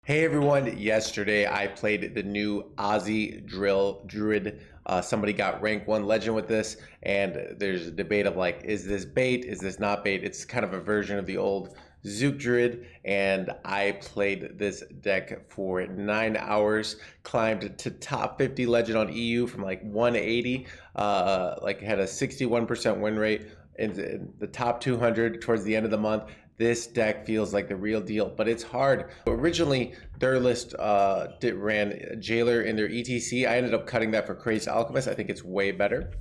Hey everyone, yesterday I played the new Ozumat Druid. Somebody got rank 1 legend with this, and there's a debate of like, is this bait? Is this not bait? It's kind of a version of the old Zook Druid, and I played this deck for 9 hours, climbed to top 50 legend on EU from like 180, had a 61% win rate in the top 200 towards the end of the month. This deck feels like the real deal, but it's hard. Originally, their list ran Jailer in their ETC. I ended up cutting that for Crazed Alchemist. I think it's way better.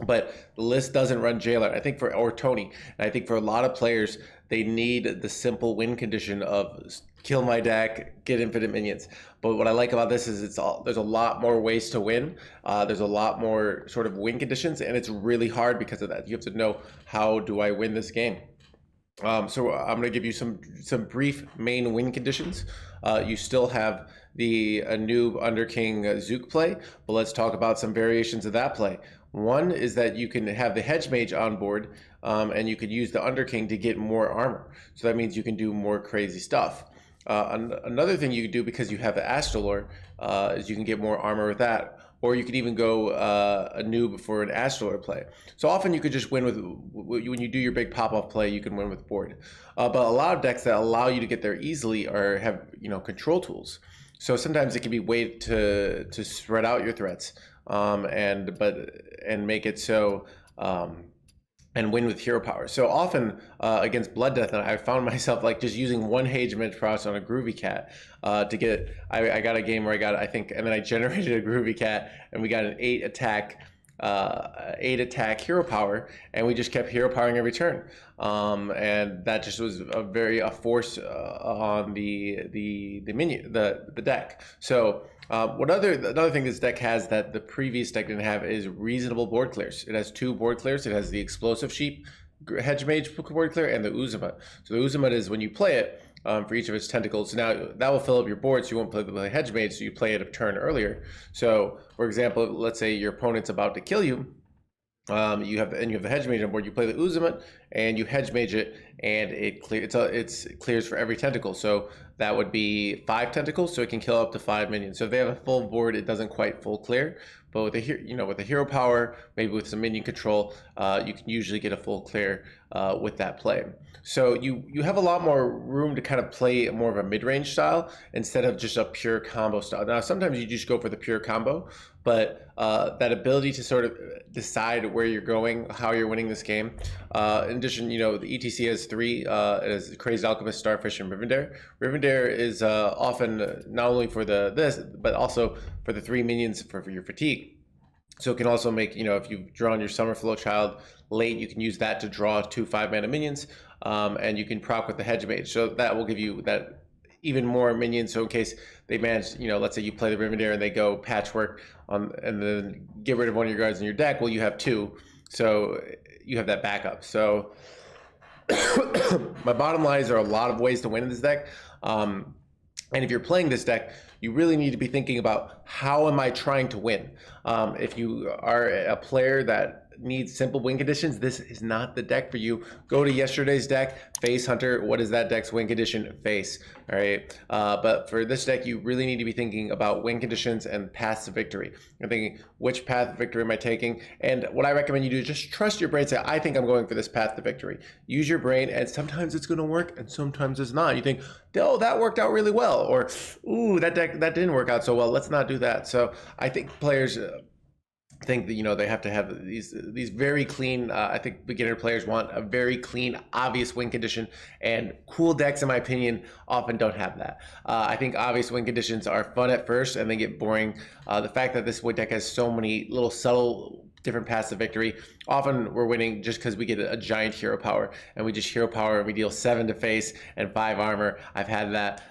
But the list doesn't run Jailer. I think or Tony. And I think for a lot of players, they need the simple win condition of kill my deck, get infinite minions. But what I like about this is there's a lot more ways to win. There's a lot more sort of win conditions, and it's really hard because of that. You have to know, how do I win this game? So I'm going to give you some brief main win conditions. You still have the Noob Underking Zook play, but let's talk about some variations of that play. One is that you can have the Hedge Mage on board, and you could use the Underking to get more armor. So that means you can do more crazy stuff. Another thing you can do, because you have the Astrolore, is you can get more armor with that. Or you could even go a noob for an Astrolore play. So often you could just win with, when you do your big pop-off play, you can win with board. But a lot of decks that allow you to get there easily have control tools. So sometimes it can be a way to spread out your threats and make it so and win with hero power. So often against Blood Death, I found myself like just using one Hage Mage Frost on a Groovy Cat to get. I got a game where I got, I think, and then I generated a Groovy Cat, and we got an 8 attack hero power, and we just kept hero powering every turn, and that just was a force on the deck. So another thing this deck has that the previous deck didn't have is reasonable board clears. It has 2 board clears. It has the Explosive Sheep Hedge Mage board clear and the Ozumat. So the Ozumat is when you play it, for each of its tentacles. So now that will fill up your board, so you won't play the Hedge Mage, so you play it a turn earlier. So for example, let's say your opponent's about to kill you, you have the Hedge Mage on board. You play the Ozumat and you Hedge Mage it, and it clears for every tentacle. So that would be 5 tentacles, so it can kill up to 5 minions. So if they have a full board, it doesn't quite full clear. But with the hero power, maybe with some minion control, you can usually get a full clear with that play. So you have a lot more room to kind of play more of a mid-range style instead of just a pure combo style. Now sometimes you just go for the pure combo, but that ability to sort of decide where you're going, how you're winning this game. In addition, the ETC has 3. It has Crazed Alchemist, Starfish, and Rivendare. Rivendare is often not only for this, but also for the 3 minions for your fatigue. So it can also make, if you've drawn your Summerflow Child late, you can use that to draw 2 5-mana minions, and you can proc with the Hedge Mage. So that will give you that even more minions. So in case they manage, let's say you play the Rivendare and they go Patchwork and then get rid of one of your guards in your deck, well, you have 2. So you have that backup. So my bottom line is there are a lot of ways to win in this deck. And if you're playing this deck, you really need to be thinking about, how am I trying to win? If you are a player that needs simple win conditions, this is not the deck for you. Go to yesterday's deck, Face Hunter. What is that deck's win condition? Face. All right. But for this deck, you really need to be thinking about win conditions and paths to victory. You're thinking, which path to victory am I taking? And what I recommend you do is just trust your brain. Say, I think I'm going for this path to victory. Use your brain, and sometimes it's going to work, and sometimes it's not. You think, oh, that worked out really well, or ooh, that didn't work out so well. Let's not do that. So I think players think that they have to have these very clean. I think beginner players want a very clean, obvious win condition, and cool decks, in my opinion, often don't have that. I think obvious win conditions are fun at first and they get boring. The fact that this deck has so many little subtle different paths to victory. Often we're winning just because we get a giant hero power, and we just hero power and we deal 7 to face and 5 armor. I've had that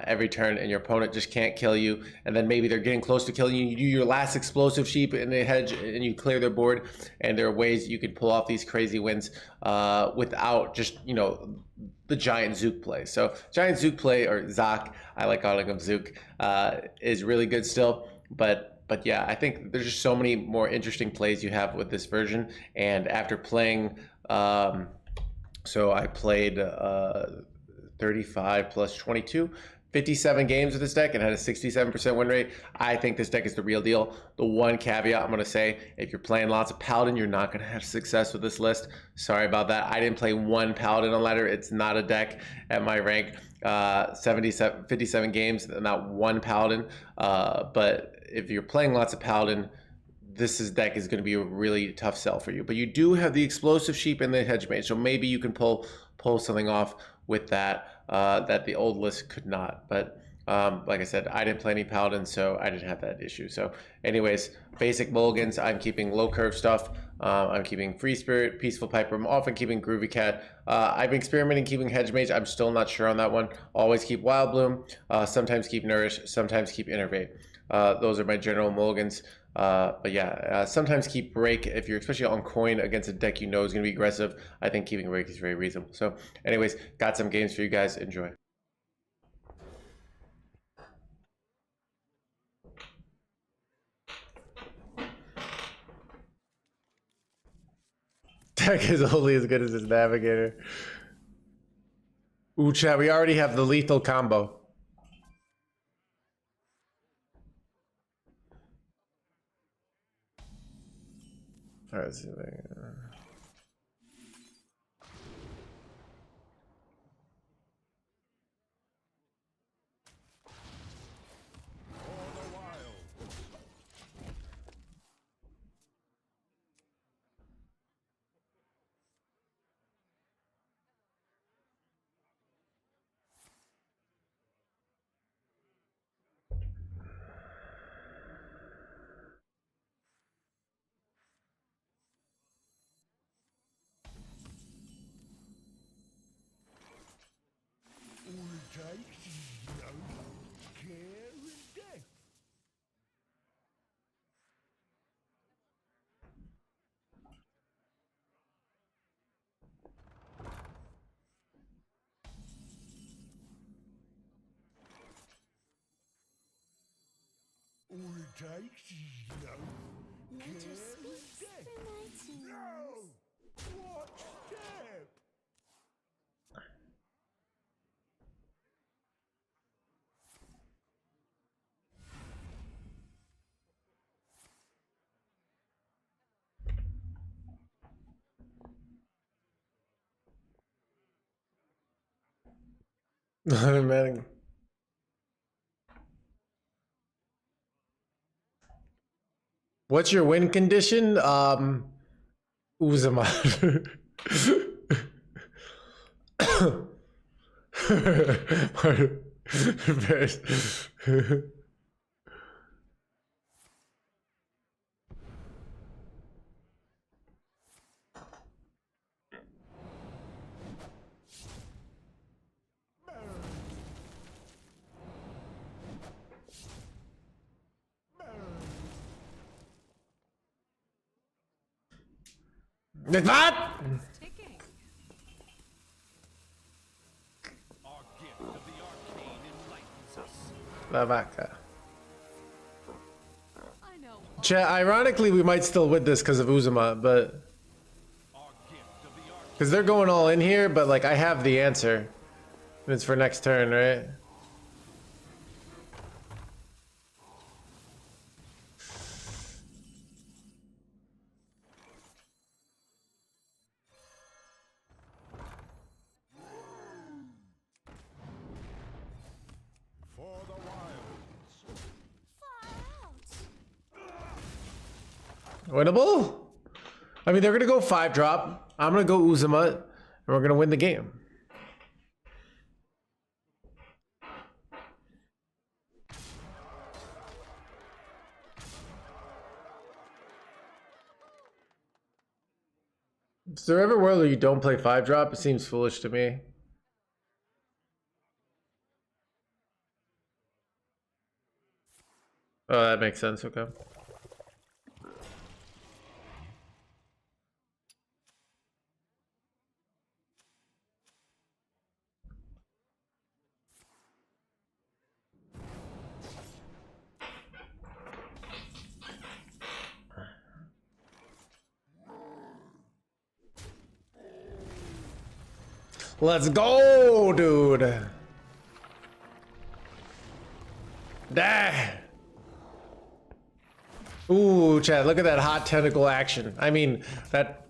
every turn, and your opponent just can't kill you, and then maybe they're getting close to killing you. You do your last Explosive Sheep in the hedge and you clear their board, and there are ways you can pull off these crazy wins without just the giant Zook play. So giant Zook play, or Zoc, I like calling him Zook, is really good still, but yeah, I think there's just so many more interesting plays you have with this version. And after playing, so I played 35 plus 22. 57 games with this deck and had a 67% win rate. I think this deck is the real deal. The one caveat I'm going to say, if you're playing lots of Paladin, you're not going to have success with this list. Sorry about that. I didn't play one Paladin on ladder. It's not a deck at my rank. 57 games, not one Paladin. But if you're playing lots of Paladin, deck is going to be a really tough sell for you. But you do have the Explosive Sheep and the Hedge Mage, so maybe you can pull something off with that that the old list could not. But like I said, I didn't play any Paladin, so I didn't have that issue. So anyways, basic mulligans, I'm keeping low curve stuff. I'm keeping Free Spirit, Peaceful Piper. I'm often keeping Groovy Cat. I've been experimenting keeping Hedge Mage. I'm still not sure on that one. Always keep Wild Bloom. Sometimes keep Nourish. Sometimes keep Innervate. Those are my general mulligans. But yeah, sometimes keep Rake if you're especially on coin against a deck you know is going to be aggressive. I think keeping Rake is very reasonable. So anyways, got some games for you guys. Enjoy. Deck is only as good as his Navigator. Ooh, chat, we already have the lethal combo. All right, let's see. Man. What's your win condition? Ozumat. What? La vaca. Chat, ironically, we might still win this because of Ozumat, but because they're going all in here, but like I have the answer. It's for next turn, right? Winnable? I mean, they're gonna go 5-drop. I'm gonna go Ozumat, and we're gonna win the game. Is there ever a world where you don't play 5-drop? It seems foolish to me. Oh, that makes sense. Okay. Let's go, dude. Ah! Ooh, Chad, look at that hot tentacle action. I mean, that...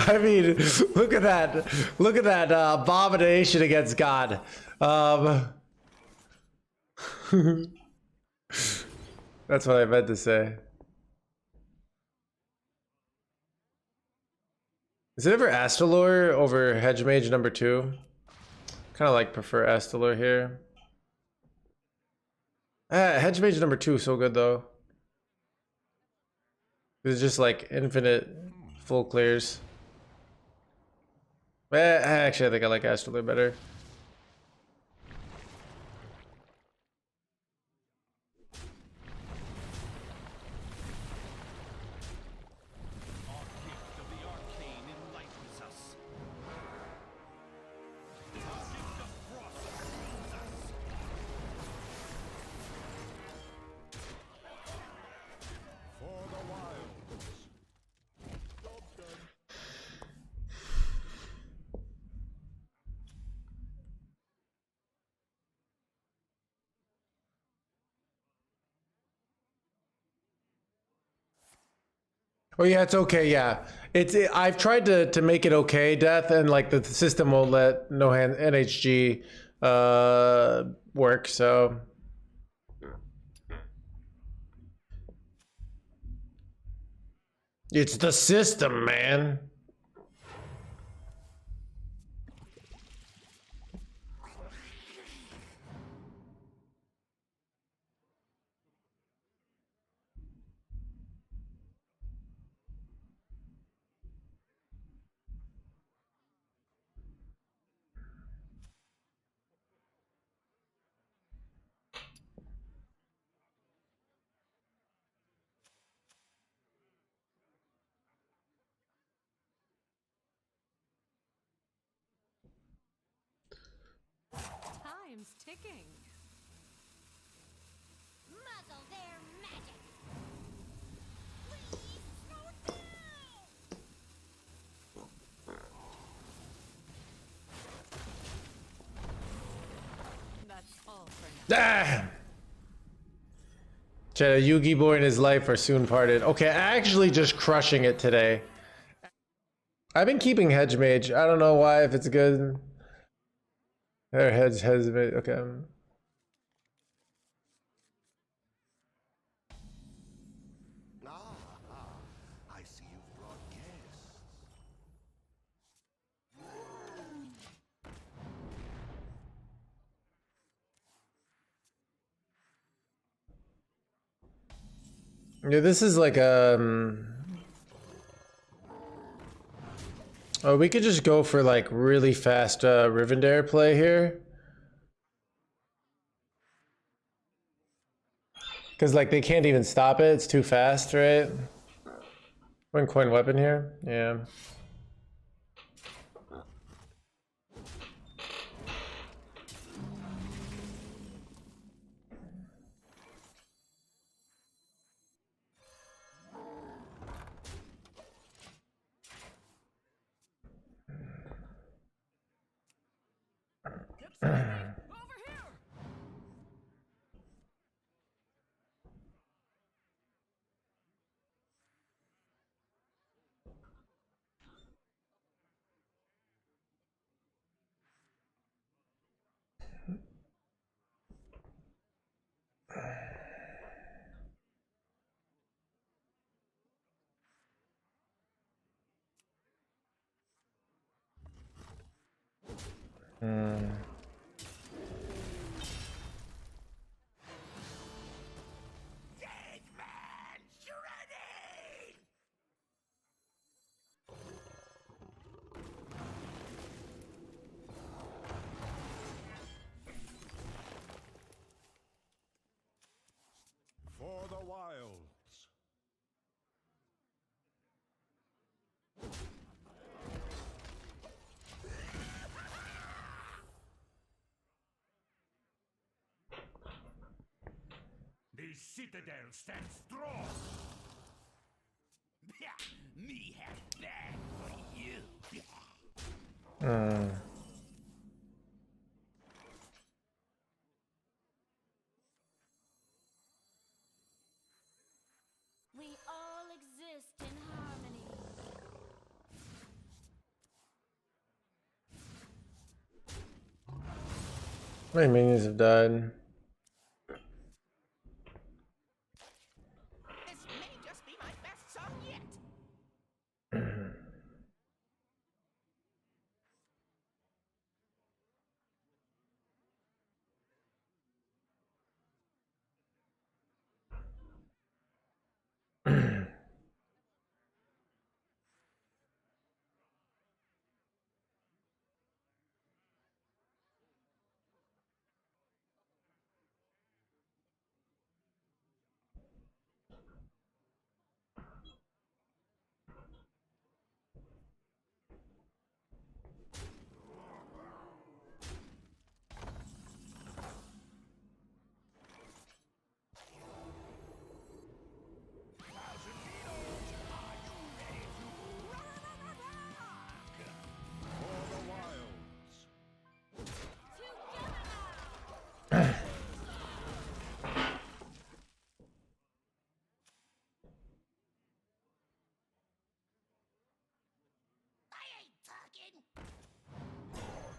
I mean, look at that. Look at that abomination against God. That's what I meant to say. Is it ever Astalor over Hedge Mage number 2? Kind of like prefer Astalor here. Hedge Mage number 2 is so good though. It's just like infinite full clears. Actually, I think I like Astalor better. Oh yeah, it's okay. Yeah, I've tried to make it okay, Death, and like the system won't let no hand NHG work. So it's the system, man. Time's ticking. Muzzle their magic. Please slow down. That's all for now. Ah! Chad, a Yugi boy and his life are soon parted. Okay, actually just crushing it today. I've been keeping Hedge Mage. I don't know why, if it's good. There, Hedge Mage. Okay. I see you've brought guests. Yeah, this is like oh, we could just go for like really fast Rivendare play here. Because like they can't even stop it, it's too fast, right? One coin weapon here, yeah. For the wilds. citadel stands strong. Me have bad for you. We all exist in harmony. My minions have died. This may just be my best song yet. For the wilds. I ain't talking.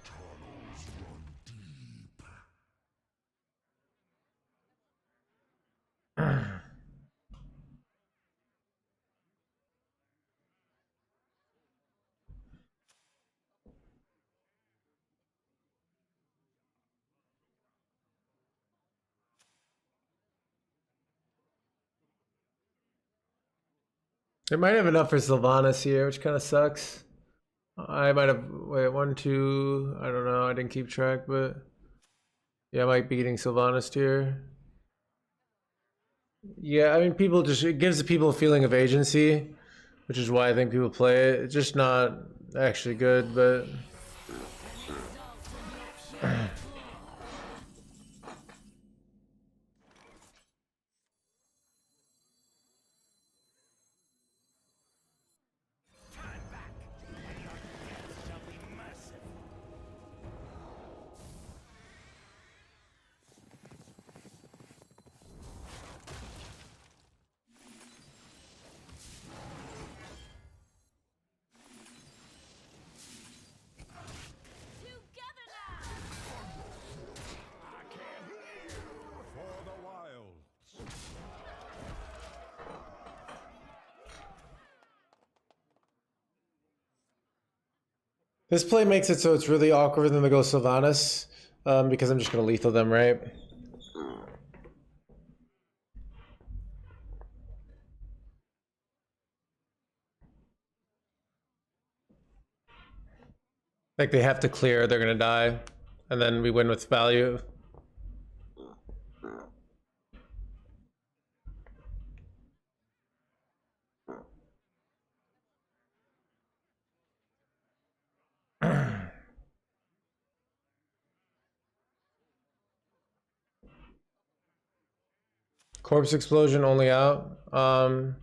Tunnels run deep. They might have enough for Sylvanas here, which kind of sucks. I might have, wait, 1, 2, I don't know, I didn't keep track, but yeah, I might be getting Sylvanas here. Yeah, I mean, people just, it gives the people a feeling of agency, which is why I think people play it. It's just not actually good, but Time back. And our death shall be merciful. Together now! I can't hear you. For the wilds. this play makes it so it's really awkward when they go Sylvanas, because I'm just gonna lethal them, right? Like they have to clear, they're gonna die, and then we win with value. Corpse Explosion only out. 5-mana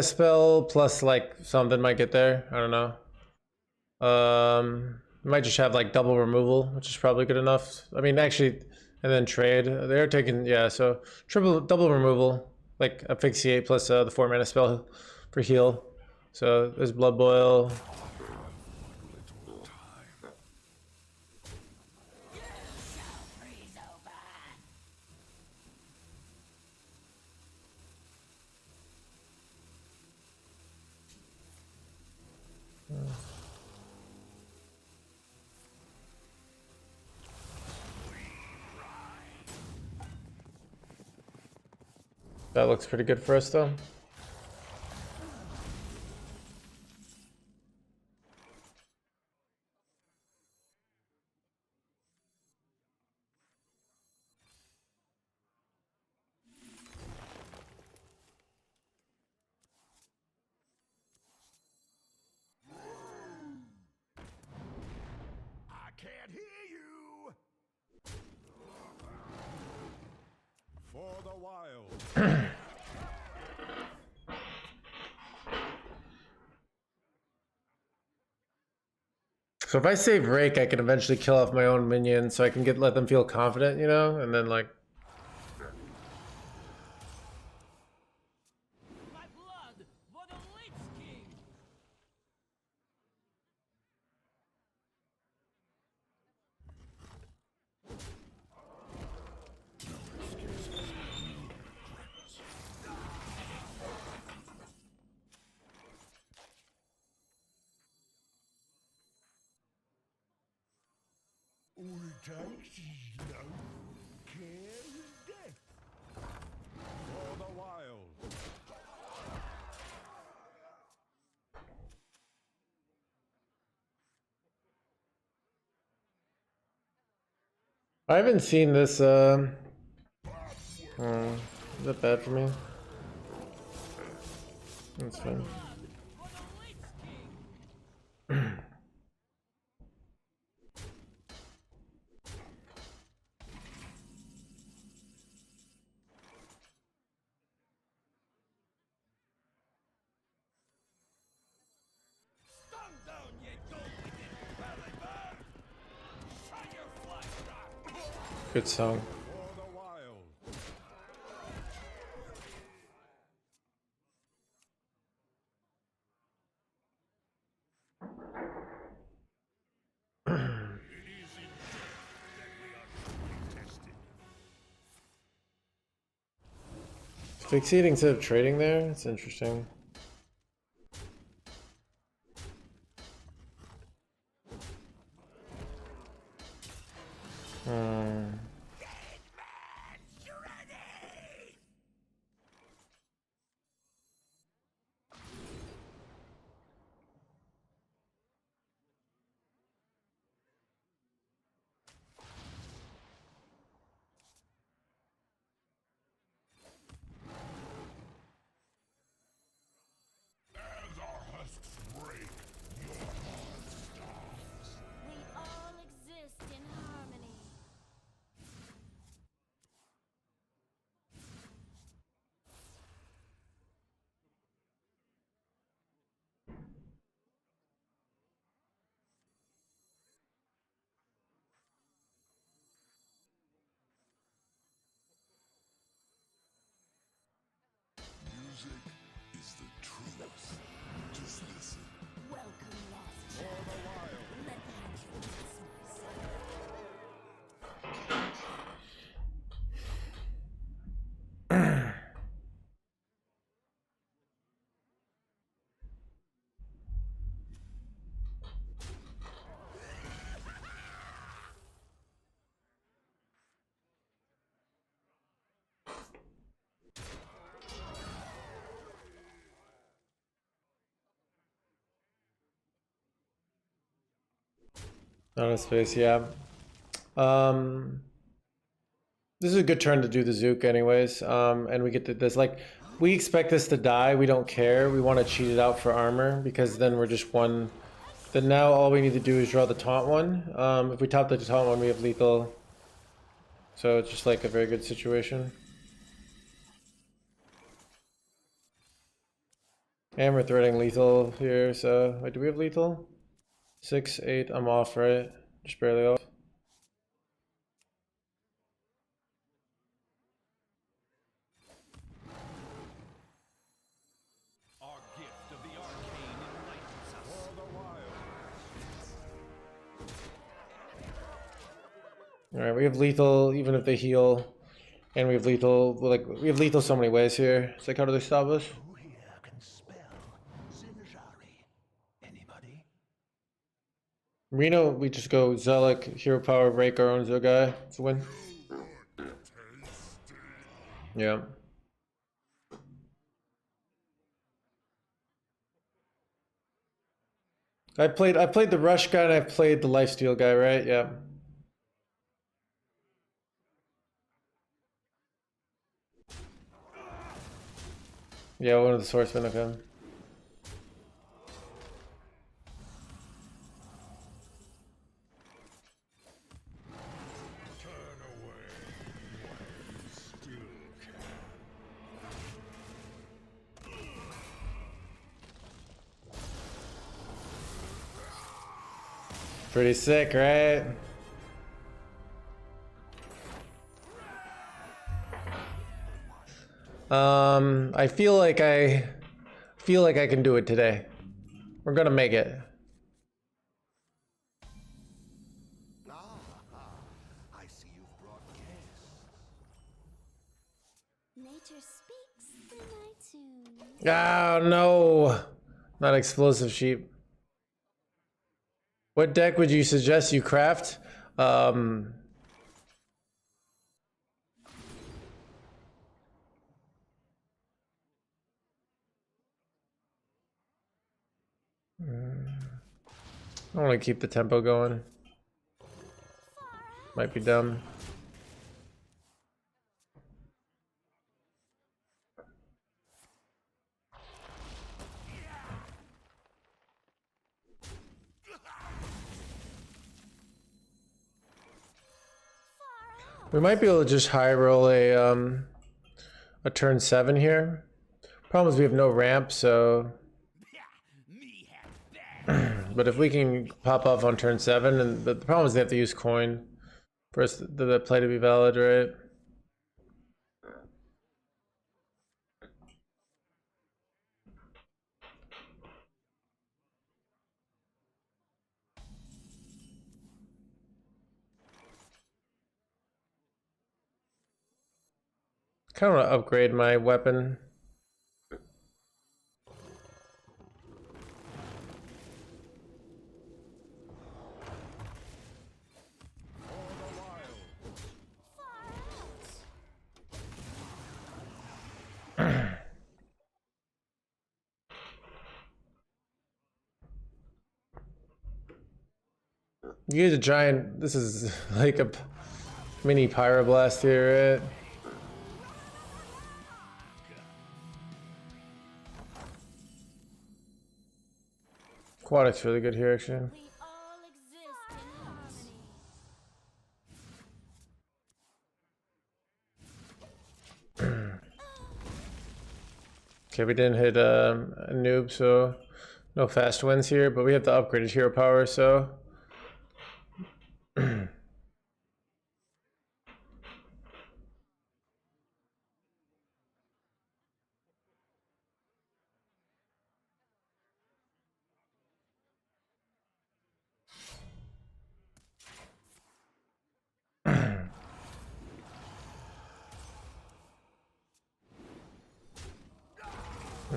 spell plus like something might get there. I don't know. Might just have like double removal, which is probably good enough. I mean, actually, and then trade. They're taking, yeah, so double removal, like asphyxiate plus the 4-mana spell for heal. So there's Blood Boil. Freeze over. That looks pretty good for us though. I can't hear you. For the So if I save Rake, I can eventually kill off my own minions, so I can let them feel confident, you know, and then like. My blood for the Lich King! All it takes is love, care, and death. For the wild. I haven't seen this. Is that bad for me? That's fine. For the Lich King! Stand down, ye gold-witted Caliber! Shine your flash Good song. For the wild. It is in death that we are truly tested. Fixating instead of trading there? It's interesting. As our husks break, your heart stops. We all exist in harmony. Music is the truth. Just listen. Welcome, lost For child. the wild. Let me introduce myself. Not a space, yeah. This is a good turn to do the Zook anyways. And we get to this, like, we expect this to die, we don't care. We want to cheat it out for armor, because then we're just one. Then now all we need to do is draw the taunt one. If we top the taunt one, we have lethal. So it's just like a very good situation. And we're threading lethal here, so wait, do we have lethal? 6, 8, I'm off, right? Just barely off. Our gift of the arcane enlightens us. For the wild. Alright, we have lethal even if they heal. And we have lethal, like, we have lethal so many ways here. It's like, how do they stop us? Who here can spell Zinjari? Anybody? Reno, we just go Zealot, Hero Power, Rake our own Zogai. It's a win. Yeah. I played the Rush guy and I played the Lifesteal guy, right? Yeah. Yeah, one of the swordsmen of him. Turn away while you still can. Pretty sick, right? I feel like I can do it today. We're gonna make it. I see you've brought guests. Nature speaks through my tunes. Oh no, not explosive sheep. What deck would you suggest you craft? I want to keep the tempo going. Might be dumb. We might be able to just high roll a turn 7 here. Problem is we have no ramp, so. But if we can pop off on turn 7, and the problem is they have to use coin for the play to be valid, right? Kind of want to upgrade my weapon. You use a giant. This is like a mini pyroblast here, right? Aquatic's really good here, actually. We all exist in harmony. Okay, we didn't hit a noob, so no fast wins here, but we have the upgraded hero power, so.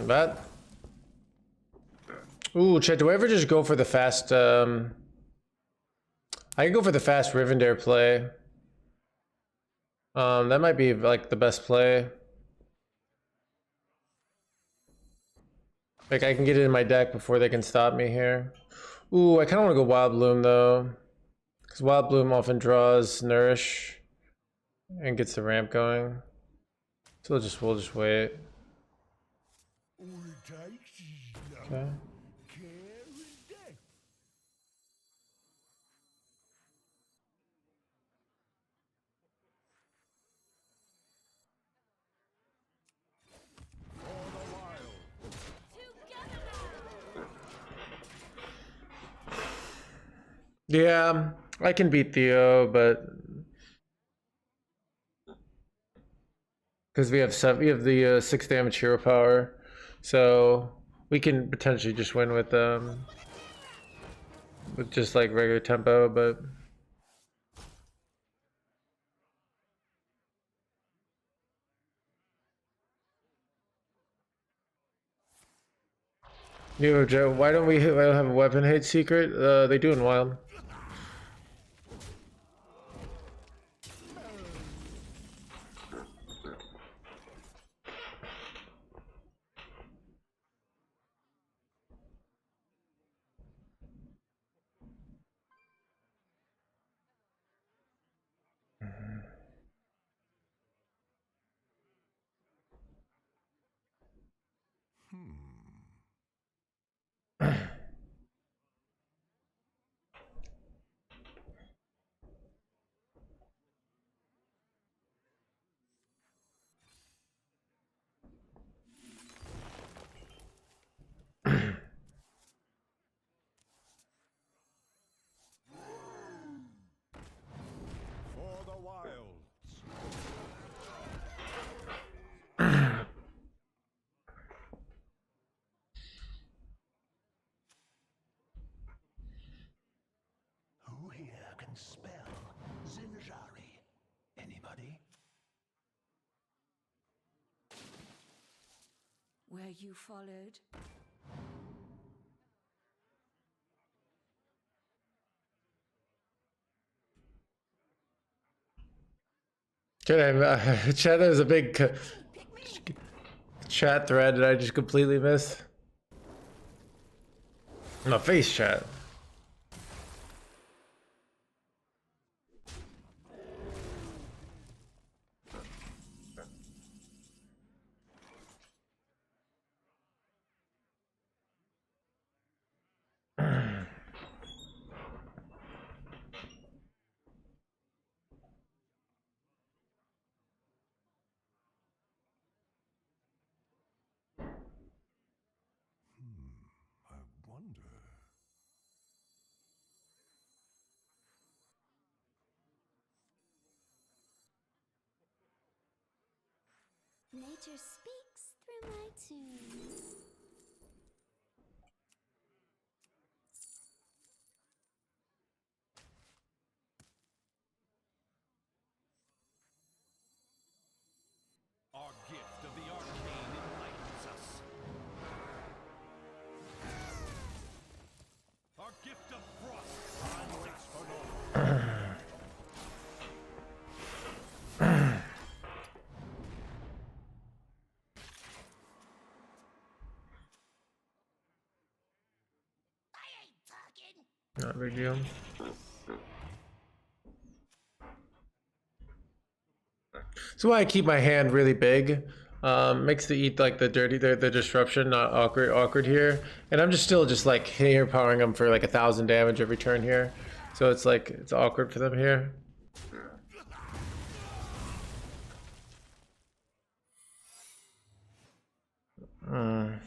That. Ooh, Chet, do I ever just go for the fast, I can go for the fast Rivendare play. That might be like the best play. Like I can get it in my deck before they can stop me here. Ooh, I kind of want to go Wild Bloom though, because Wild Bloom often draws Nourish and gets the ramp going. So we'll just wait. All it takes is love, Okay. care, and death. Yeah, I can beat Theo, but because we have the 6 damage hero power, so we can potentially just win with just like regular tempo, but. Yo, Joe, why don't we have a weapon hate secret? They do in Wild. you followed? Chat, that was a big chat thread that I just completely missed. My face chat. I wonder. Nature speaks through my tunes. Our gift of the arcane enlightens us. Our gift of frost waits for no one. Not a big deal. So why I keep my hand really big. Makes the eat like the dirty, the disruption not awkward here. And I'm just still just like here powering them for like 1,000 damage every turn here. So it's like, it's awkward for them here.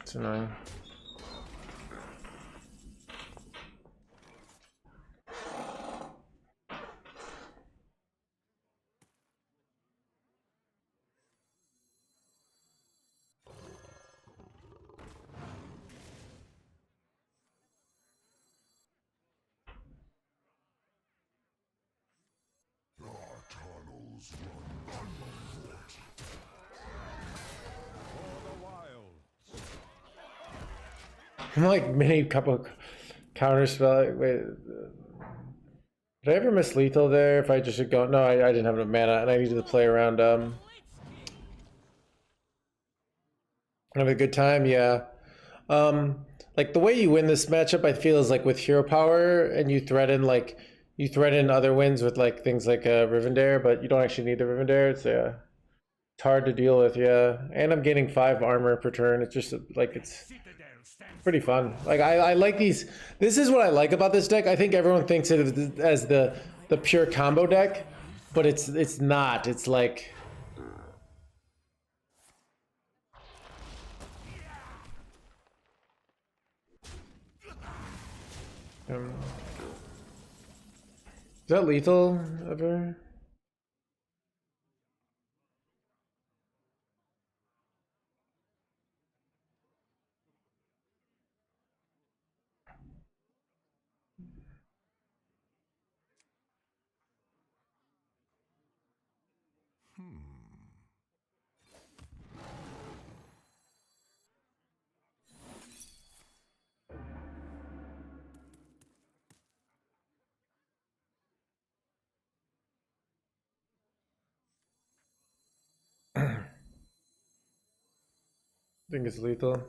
It's annoying. Our tunnels run underfoot. For the wild. I'm like mini couple counter spell. Wait, did I ever miss lethal there? If I just should go, no, I didn't have enough mana, and I needed to play around. Have a good time, yeah. Like the way you win this matchup, I feel is like with hero power, and you threaten other wins with like things like Rivendare, but you don't actually need the Rivendare. It's hard to deal with, yeah. And I'm gaining 5 armor per turn. It's just like it's pretty fun. Like I like these. This is what I like about this deck. I think everyone thinks it as the pure combo deck, but it's not. It's like. Is that lethal ever? I think it's lethal.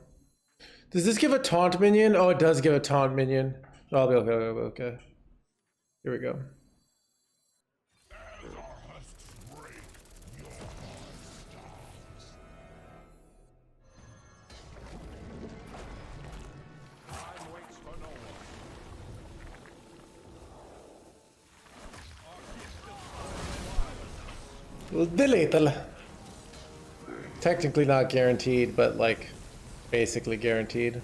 Does this give a taunt minion? Oh, it does give a taunt minion. Oh, I'll be okay, okay. Here we go. Time waits for no one. Our gift of The lethal. Technically not guaranteed, but like basically guaranteed.